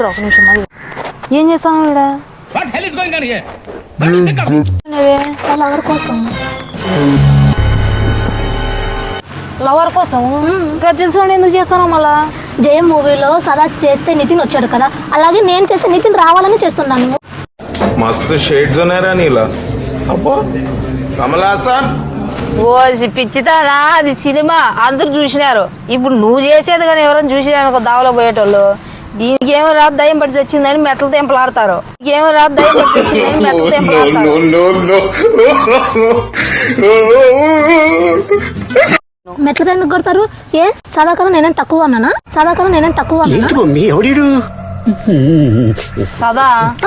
ఒక నిమిషం ఏం చేస్తాను ఇక్కడ లవర్ కోసం తెలుసుకోండి ఎందుకు చేస్తాను మళ్ళా జయం మూవీలో సదా చేస్తే నితిన్ వచ్చాడు కదా, అలాగే నేను చేస్తే నితిన్ రావాలని చేస్తున్నాను. మస్తు షేడ్స్ ఉన్నారా నీలా అబ్బో కమలాసన్ ఓ పిచ్చితానా, అది సినిమా అందరు చూసినారు. ఇప్పుడు నువ్వు చేసేది కానీ ఎవరైనా చూసినారు దావలో పోయేటోళ్ళు. దీనికి ఏమో రాదు దయ్యం పట్టి వచ్చిందని మెట్ల తెంపలాడతారు. మెట్ల ఎందుకు కొడతారు? ఏ సదాకాలం నేనేం తక్కువ అన్నానా? సదా